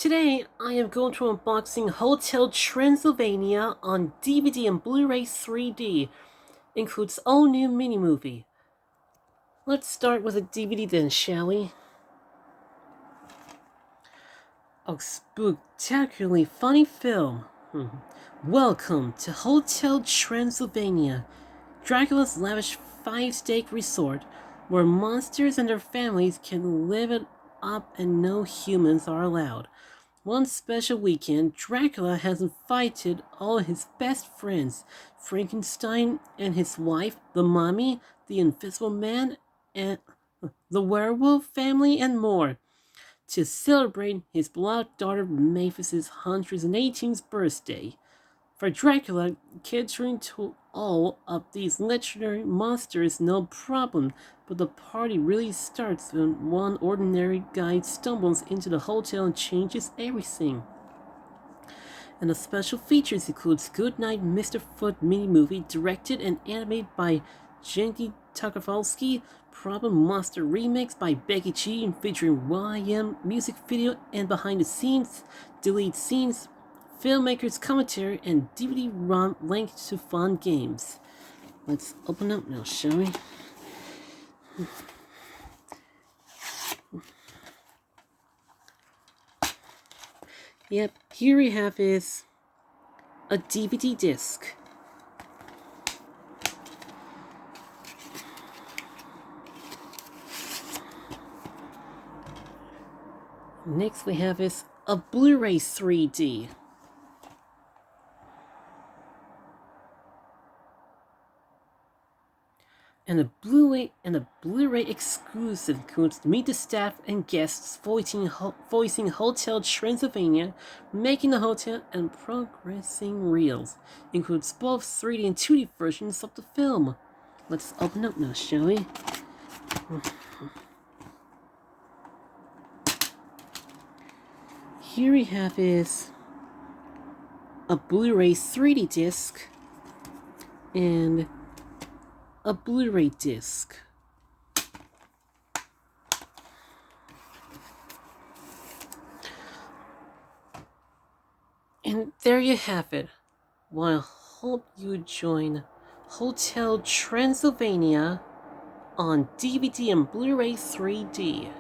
Today, I am going to unboxing Hotel Transylvania on DVD and Blu-ray 3D. Includes all new mini-movie. Let's start with a DVD then, shall we? A spectacularly funny film. Welcome to Hotel Transylvania, Dracula's lavish five-stake resort, where monsters and their families can live it up and no humans are allowed. One special weekend, Dracula has invited all his best friends, Frankenstein and his wife, the Mummy, the Invisible Man, and the Werewolf family, and more, to celebrate his beloved daughter Mavis's 118th birthday. For Dracula, catering to all of these legendary monsters is no problem, but the party really starts when one ordinary guy stumbles into the hotel and changes everything. And the special features includes Goodnight Mr. Foot mini-movie directed and animated by Jenki Tarkovsky, Problem Monster remix by Becky G featuring YM music video and behind the scenes, delete scenes, filmmakers commentary, and DVD-ROM linked to fun games. Let's open up now, shall we? Yep, here we have is a DVD disc. Next we have is a Blu-ray 3D. And a Blu-ray exclusive includes Meet the Staff and guests voicing Hotel Transylvania, making the hotel, and progressing reels. Includes both 3D and 2D versions of the film. Let's open up now, shall we? Here we have is a Blu-ray 3D disc and a Blu-ray disc. And there you have it. Well, I hope you join Hotel Transylvania on DVD and Blu-ray 3D.